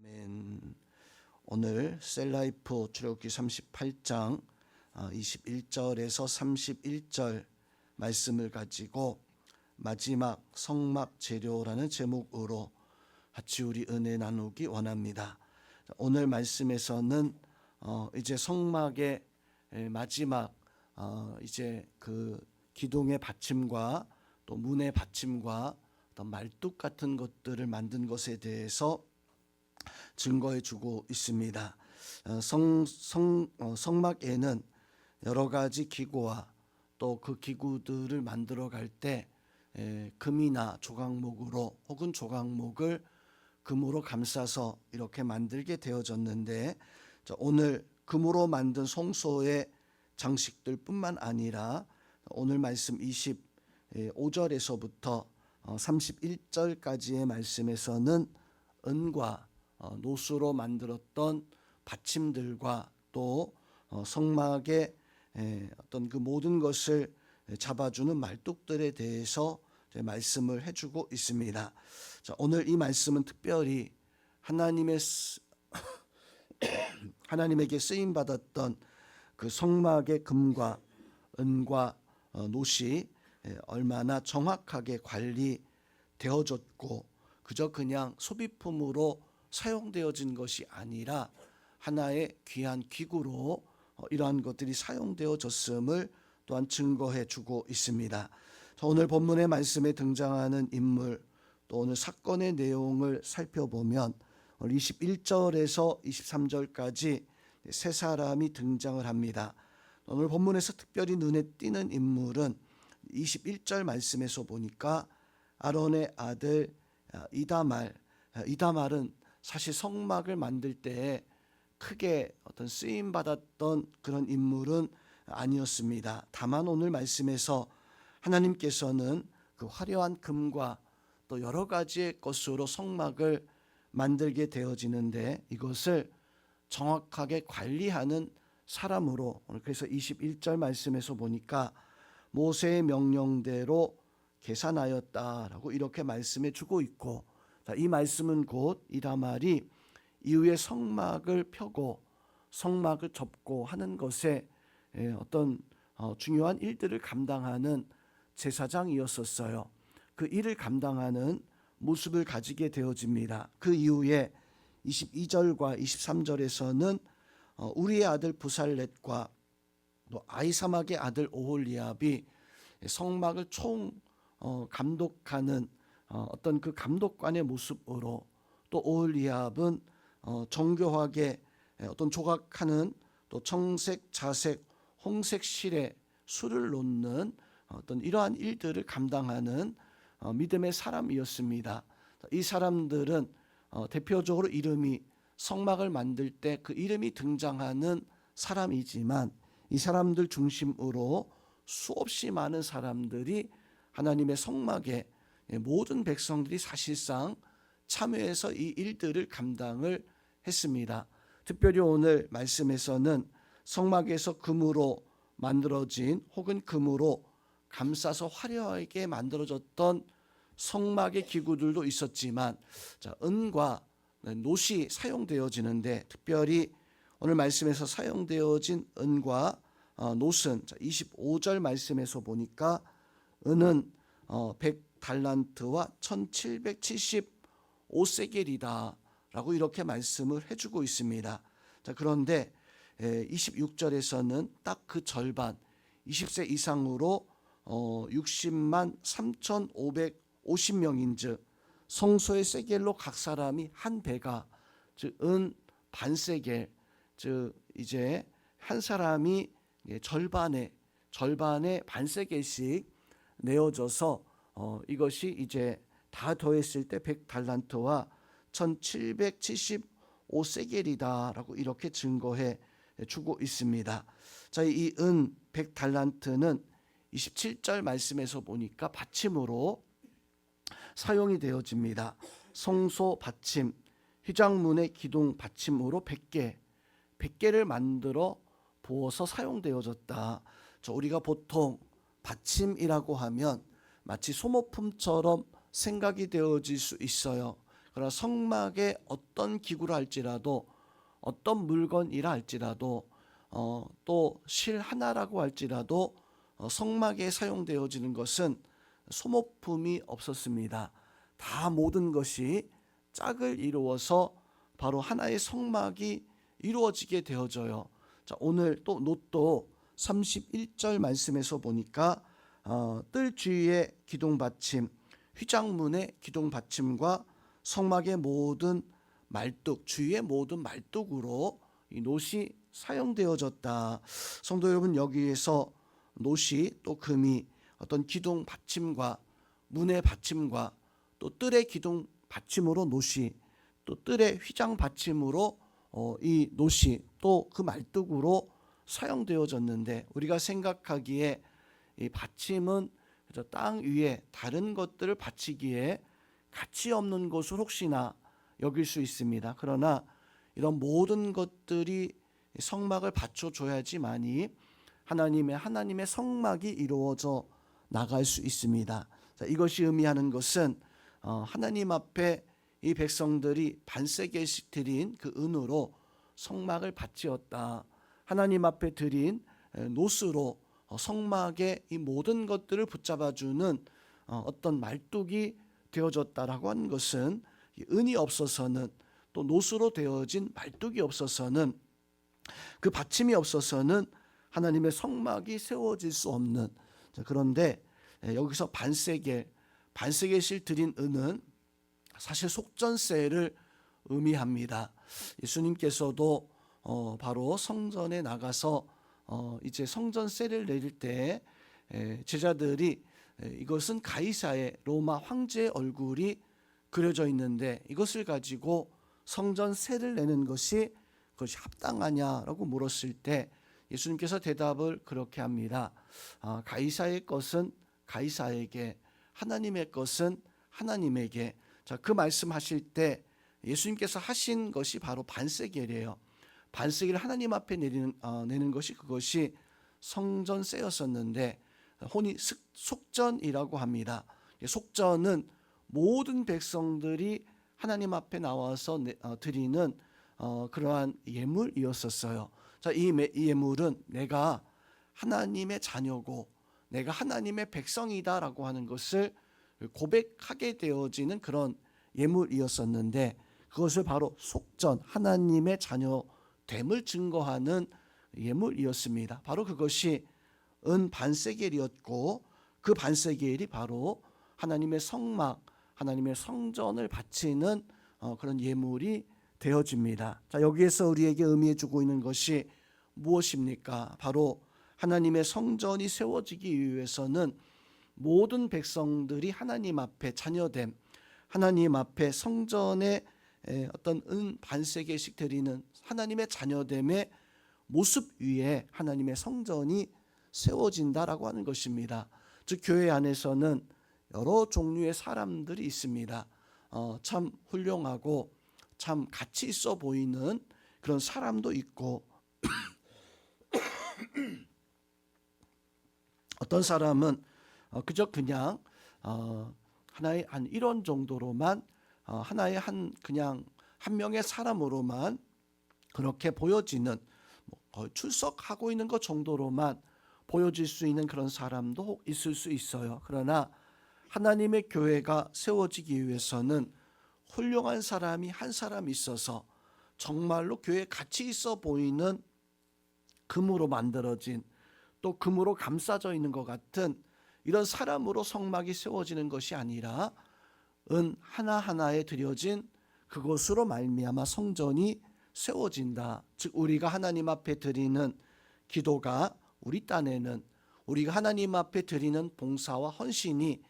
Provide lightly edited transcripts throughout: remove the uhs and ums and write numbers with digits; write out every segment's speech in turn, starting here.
아멘. 오늘 셀라이프 출애굽기 38장 21절에서 31절 말씀을 가지고 마지막 성막 재료라는 제목으로 같이 우리 은혜 나누기 원합니다. 오늘 말씀에서는 이제 성막의 마지막 이제 그 기둥의 받침과 또 문의 받침과 어떤 말뚝 같은 것들을 만든 것에 대해서 증거해 주고 있습니다. 성막에는 여러 가지 기구와 또 그 기구들을 만들어 갈 때 금이나 조각목으로 혹은 조각목을 금으로 감싸서 이렇게 만들게 되어졌는데, 오늘 금으로 만든 성소의 장식들뿐만 아니라 오늘 말씀 25절에서부터 31절까지의 말씀에서는 은과 노수로 만들었던 받침들과 또 성막의 어떤 그 모든 것을 잡아주는 말뚝들에 대해서 말씀을 해주고 있습니다. 자, 오늘 이 말씀은 특별히 하나님에게 쓰임 받았던 그 성막의 금과 은과 노시 얼마나 정확하게 관리되어졌고 그저 그냥 소비품으로 사용되어진 것이 아니라 하나의 귀한 기구로 이러한 것들이 사용되어졌음을 또한 증거해 주고 있습니다. 오늘 본문의 말씀에 등장하는 인물 또 오늘 사건의 내용을 살펴보면 21절에서 23절까지 세 사람이 등장을 합니다. 오늘 본문에서 특별히 눈에 띄는 인물은 21절 말씀에서 보니까 아론의 아들 이다말은 사실 성막을 만들 때에 크게 어떤 쓰임 받았던 그런 인물은 아니었습니다. 다만 오늘 말씀에서 하나님께서는 그 화려한 금과 또 여러 가지의 것으로 성막을 만들게 되어지는데 이것을 정확하게 관리하는 사람으로, 오늘 그래서 21절 말씀에서 보니까 모세의 명령대로 계산하였다라고 이렇게 말씀해 주고 있고, 이 말씀은 곧 이다말이 이후에 성막을 펴고 성막을 접고 하는 것에 어떤 중요한 일들을 감당하는 제사장이었었어요. 그 일을 감당하는 모습을 가지게 되어집니다. 그 이후에 22절과 23절에서는 우리의 아들 부살렛과 또 아히사막의 아들 오홀리압이 성막을 총 감독하는 어떤 그 감독관의 모습으로, 또 오홀리압은 정교하게 어떤 조각하는 또 청색, 자색, 홍색 실에 술을 놓는 어떤 이러한 일들을 감당하는 믿음의 사람이었습니다. 이 사람들은 대표적으로 이름이 성막을 만들 때 그 이름이 등장하는 사람이지만 이 사람들 중심으로 수없이 많은 사람들이 하나님의 성막에 모든 백성들이 사실상 참여해서 이 일들을 감당을 했습니다. 특별히 오늘 말씀에서는 성막에서 금으로 만들어진 혹은 금으로 감싸서 화려하게 만들어졌던 성막의 기구들도 있었지만, 은과 노시 사용되어지는데 특별히 오늘 말씀에서 사용되어진 은과 노스는 25절 말씀에서 보니까 은은 100달란트와 1775세겔이다 라고 이렇게 말씀을 해주고 있습니다. 그런데 26절에서는 딱 그 절반 20세 이상으로 60만 3,550명인즉 성소의 세겔로 각 사람이 한 배가, 즉 은 반세겔, 즉 이제 한 사람이 절반의 반세겔씩 내어져서 이것이 이제 다 더했을 때 100달란트와 1775세겔이다라고 이렇게 증거해 주고 있습니다. 자, 이 은 100달란트는 27절 말씀에서 보니까 받침으로 사용이 되어집니다. 성소 받침, 휘장문의 기둥 받침으로 100개를 만들어 부어서 사용되어졌다. 우리가 보통 받침이라고 하면 마치 소모품처럼 생각이 되어질 수 있어요. 그러나 성막에 어떤 기구라 할지라도, 어떤 물건이라 할지라도, 또 실 하나라고 할지라도 성막에 사용되어지는 것은 소모품이 없었습니다. 다 모든 것이 짝을 이루어서 바로 하나의 성막이 이루어지게 되어져요. 자, 오늘 또 롯도 31절 말씀에서 보니까 뜰 주위의 기둥 받침, 휘장문의 기둥 받침과 성막의 모든 말뚝, 주위의 모든 말뚝으로 이 놋이 사용되어졌다. 성도 여러분, 여기에서 놋이 또 금이 어떤 기둥 받침과 문의 받침과 또 뜰의 기둥 받침으로 놋이, 또 뜰의 휘장 받침으로 이 놋이 또 그 말뚝으로 사용되어졌는데, 우리가 생각하기에 이 받침은 땅 위에 다른 것들을 받치기에 가치 없는 것을 혹시나 여길 수 있습니다. 그러나 이런 모든 것들이 성막을 받쳐줘야지만이 하나님의 성막이 이루어져 나갈 수 있습니다. 자, 이것이 의미하는 것은 하나님 앞에 이 백성들이 반세겔씩 드린 그 은으로 성막을 바치었다. 하나님 앞에 드린 놋으로 성막의 이 모든 것들을 붙잡아주는 어떤 말뚝이 되어졌다라고 하는 것은, 은이 없어서는, 또 놋으로 되어진 말뚝이 없어서는, 그 받침이 없어서는 하나님의 성막이 세워질 수 없는. 그런데 여기서 반세겔씩 드린 은은 사실 속전세를 의미합니다. 예수님께서도 바로 성전에 나가서 이제 성전세를 내릴 때 제자들이 이것은 가이사의 로마 황제의 얼굴이 그려져 있는데 이것을 가지고 성전세를 내는 것이 그것이 합당하냐라고 물었을 때 예수님께서 대답을 그렇게 합니다. 가이사의 것은 가이사에게, 하나님의 것은 하나님에게. 자, 그 말씀하실 때 예수님께서 하신 것이 바로 반세겔이에요. 반세겔을 하나님 앞에 내는 것이, 그것이 성전세였었는데, 혼이 속전이라고 합니다. 속전은 모든 백성들이 하나님 앞에 나와서 드리는 그러한 예물이었었어요. 자, 이 예물은 내가 하나님의 자녀고 내가 하나님의 백성이다라고 하는 것을 고백하게 되어지는 그런 예물이었었는데, 그것을 바로 속전, 하나님의 자녀됨을 증거하는 예물이었습니다. 바로 그것이 은 반세겔이었고, 그 반세겔이 바로 하나님의 성막, 하나님의 성전을 바치는 그런 예물이 되어집니다. 자, 여기에서 우리에게 의미해주고 있는 것이 무엇입니까? 바로 하나님의 성전이 세워지기 위해서는 모든 백성들이 하나님 앞에 자녀됨, 하나님 앞에 성전에 어떤 은 반세겔씩 드리는 하나님의 자녀됨의 모습 위에 하나님의 성전이 세워진다라고 하는 것입니다. 즉, 교회 안에서는 여러 종류의 사람들이 있습니다. 참 훌륭하고 참 가치 있어 보이는 그런 사람도 있고, 어떤 사람은 그냥 하나의 한 이런 정도로만, 하나의 그냥 한 명의 사람으로만 그렇게 보여지는, 거의 출석하고 있는 것 정도로만 보여질 수 있는 그런 사람도 있을 수 있어요. 그러나 하나님의 교회가 세워지기 위해서는 훌륭한 사람이 한 사람 있어서 정말로 교회에 가치 있어 보이는, 금으로 만들어진, 또 금으로 감싸져 있는 것 같은 이런 사람으로 성막이 세워지는 것이 아니라 은 하나하나에 드려진 그것으로 말미암아 성전이 세워진다. 즉, 우리가 하나님 앞에 드리는 기도가, 우리 딴에는 우리가 하나님 앞에 드리는 봉사와 헌신이,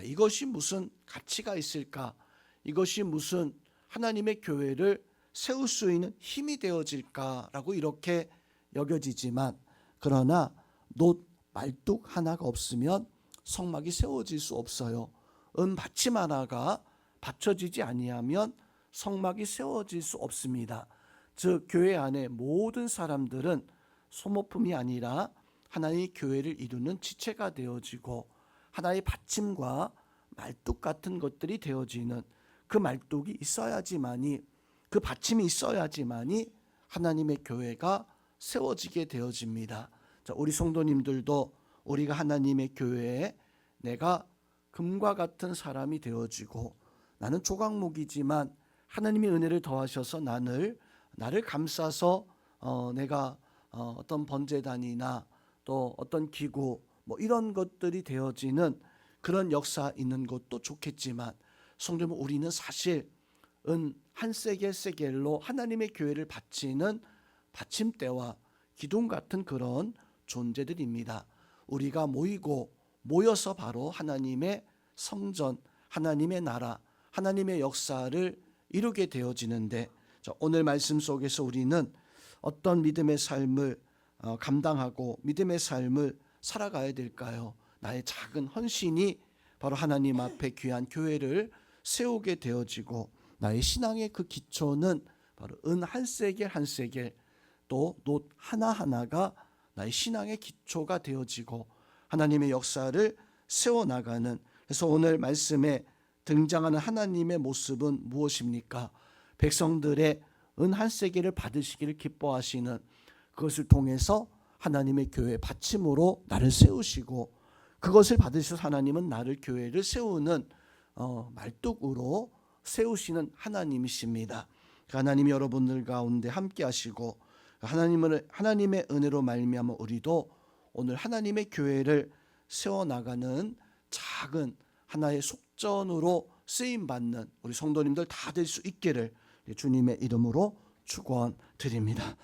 이것이 무슨 가치가 있을까? 이것이 무슨 하나님의 교회를 세울 수 있는 힘이 되어질까라고 이렇게 여겨지지만, 그러나 놋 말뚝 하나가 없으면 성막이 세워질 수 없어요. 은 받침 하나가 받쳐지지 아니하면 성막이 세워질 수 없습니다. 즉, 교회 안에 모든 사람들은 소모품이 아니라 하나의 교회를 이루는 지체가 되어지고 하나의 받침과 말뚝 같은 것들이 되어지는 그 말뚝이 있어야지만이, 그 받침이 있어야지만이 하나님의 교회가 세워지게 되어집니다. 자, 우리 성도님들도 우리가 하나님의 교회에 내가 금과 같은 사람이 되어지고, 나는 조각목이지만 하나님의 은혜를 더하셔서 나를 감싸서 내가 어떤 번제단이나 또 어떤 기구 뭐 이런 것들이 되어지는 그런 역사 있는 것도 좋겠지만, 성도님, 우리는 사실 은 한 세겔로 하나님의 교회를 바치는 받침대와 기둥 같은 그런 존재들입니다. 우리가 모여서 바로 하나님의 성전, 하나님의 나라, 하나님의 역사를 이루게 되어지는데, 오늘 말씀 속에서 우리는 어떤 믿음의 삶을 감당하고 믿음의 삶을 살아가야 될까요? 나의 작은 헌신이 바로 하나님 앞에 귀한 교회를 세우게 되어지고, 나의 신앙의 그 기초는 바로 은 한 세겔 또 놋 하나하나가 나의 신앙의 기초가 되어지고 하나님의 역사를 세워나가는, 그래서 오늘 말씀에 등장하는 하나님의 모습은 무엇입니까? 백성들의 은 한 세겔을 받으시기를 기뻐하시는, 그것을 통해서 하나님의 교회 받침으로 나를 세우시고, 그것을 받으셔서 하나님은 나를 교회를 세우는 말뚝으로 세우시는 하나님이십니다. 하나님이 여러분들 가운데 함께 하시고, 하나님의 은혜로 말미암아 우리도 오늘 하나님의 교회를 세워나가는 작은 하나의 속전으로 쓰임받는 우리 성도님들 다 될 수 있기를 주님의 이름으로 축원드립니다.